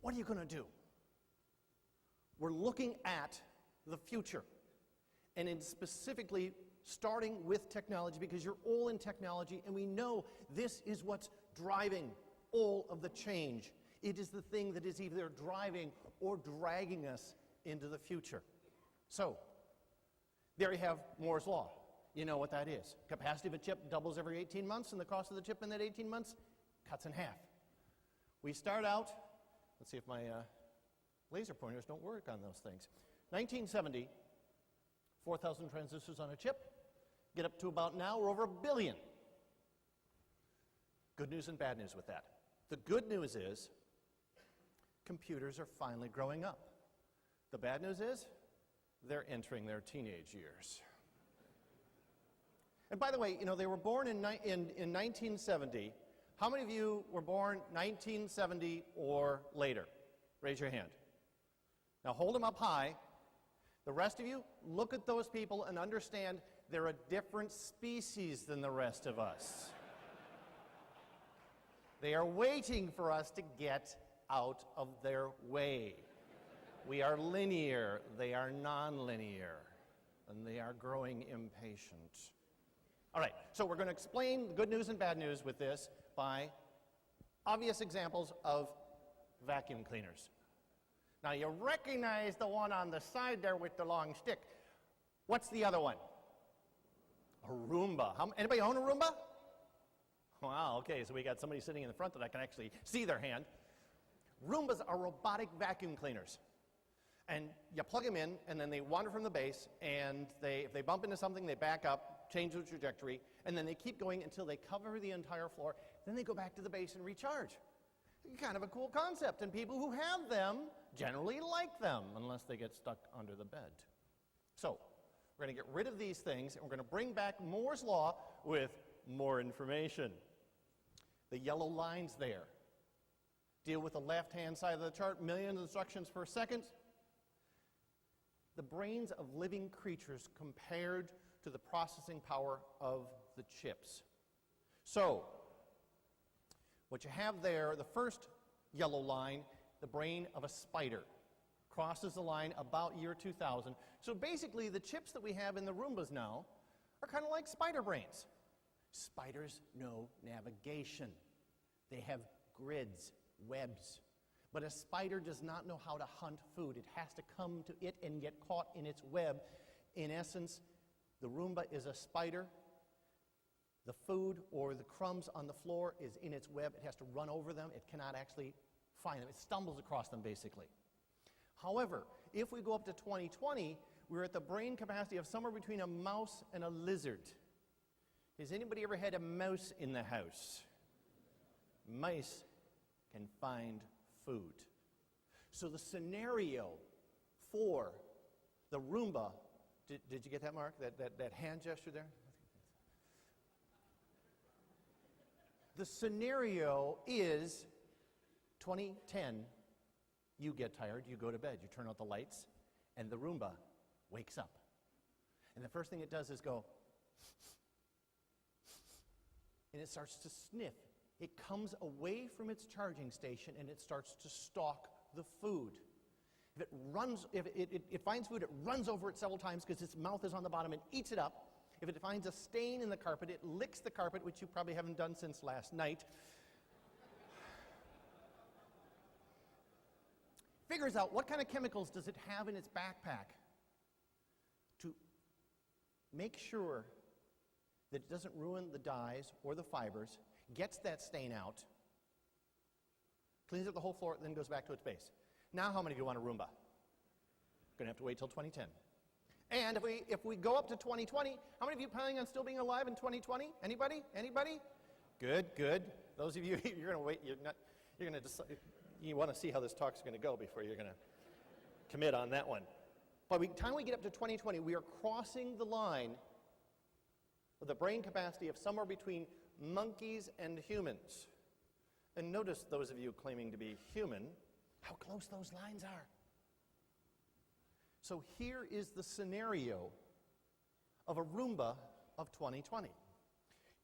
What are you going to do? We're looking at the future, and in specifically starting with technology, because you're all in technology, and we know this is what's driving all of the change. It is the thing that is either driving or dragging us into the future. So, there you have Moore's Law. You know what that is. Capacity of a chip doubles every 18 months, and the cost of the chip in that 18 months cuts in half. We start out, let's see if my laser pointers don't work on those things. 1970, 4,000 transistors on a chip. Get up to about now, we're over 1 billion. Good news and bad news with that. The good news is computers are finally growing up. The bad news is they're entering their teenage years. And by the way, you know, they were born in 1970. How many of you were born 1970 or later? Raise your hand. Now hold them up high. The rest of you, look at those people and understand they're a different species than the rest of us. They are waiting for us to get out of their way. We are linear, they are nonlinear, and they are growing impatient. All right, so we're going to explain the good news and bad news with this by obvious examples of vacuum cleaners. Now you recognize the one on the side there with the long stick. What's the other one? A Roomba. Anybody own a Roomba? Wow, okay, so we got somebody sitting in the front that I can actually see their hand. Roombas are robotic vacuum cleaners. And you plug them in, and then they wander from the base, and if they bump into something, they back up, change the trajectory, and then they keep going until they cover the entire floor. Then they go back to the base and recharge. Kind of a cool concept, and people who have them generally like them, unless they get stuck under the bed. So, we're going to get rid of these things, and we're going to bring back Moore's Law with more information. The yellow lines there deal with the left-hand side of the chart, millions of instructions per second. The brains of living creatures compared to the processing power of the chips. So, what you have there, the first yellow line, the brain of a spider, crosses the line about year 2000. So basically, the chips that we have in the Roombas now are kind of like spider brains. Spiders know navigation. They have grids, webs. But a spider does not know how to hunt food. It has to come to it and get caught in its web. In essence, the Roomba is a spider. The food or the crumbs on the floor is in its web. It has to run over them. It cannot actually find them. It stumbles across them, basically. However, if we go up to 2020, we're at the brain capacity of somewhere between a mouse and a lizard. Has anybody ever had a mouse in the house? Mice can find food. So the scenario for the Roomba, did you get that, Mark? That hand gesture there? The scenario is 2010, you get tired, you go to bed, you turn out the lights, and the Roomba wakes up. And the first thing it does is go, and it starts to sniff. It comes away from its charging station and it starts to stalk the food. If it finds food, it runs over it several times because its mouth is on the bottom and eats it up. If it finds a stain in the carpet, it licks the carpet, which you probably haven't done since last night. Figures out what kind of chemicals does it have in its backpack to make sure that it doesn't ruin the dyes or the fibers, gets that stain out, cleans up the whole floor, then goes back to its base. Now how many of you want a Roomba? Going to have to wait till 2010. And if we go up to 2020, how many of you planning on still being alive in 2020? Anybody? Anybody? Good, good. Those of you, you're going to wait. You're going to decide. You want to see how this talk's going to go before you're going to commit on that one. By the time we get up to 2020, we are crossing the line with a brain capacity of somewhere between monkeys and humans. And notice those of you claiming to be human, how close those lines are. So here is the scenario of a Roomba of 2020.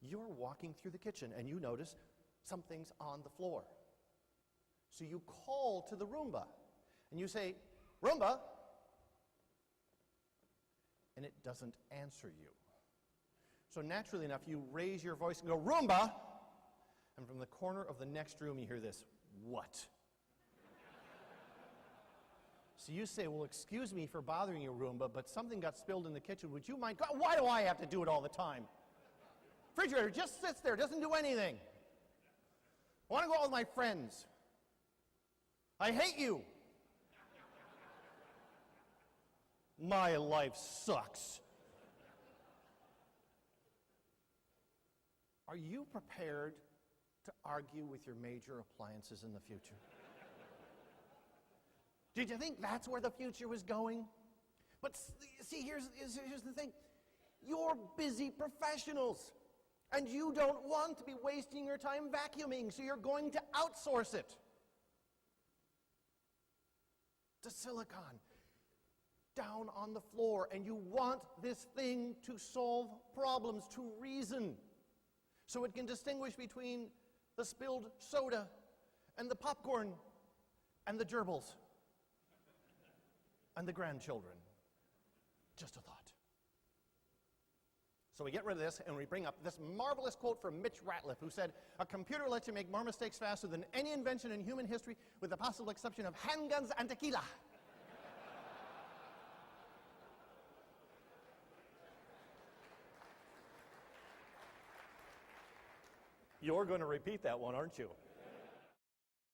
You're walking through the kitchen and you notice something's on the floor. So you call to the Roomba, and you say, "Roomba," and it doesn't answer you. So naturally enough, you raise your voice and go, "Roomba!" And from the corner of the next room, you hear this, "What?" So you say, "Well, excuse me for bothering you, Roomba, but something got spilled in the kitchen. Would you mind? God, why do I have to do it all the time? Refrigerator just sits there, doesn't do anything. I want to go out with my friends. I hate you. My life sucks." Are you prepared to argue with your major appliances in the future? Did you think that's where the future was going? But see, here's the thing. You're busy professionals, and you don't want to be wasting your time vacuuming, so you're going to outsource it to Silicon, down on the floor, and you want this thing to solve problems, to reason, so it can distinguish between the spilled soda and the popcorn and the gerbils and the grandchildren. Just a thought. So we get rid of this, and we bring up this marvelous quote from Mitch Ratliff, who said, "A computer lets you make more mistakes faster than any invention in human history, with the possible exception of handguns and tequila." You're going to repeat that one, aren't you?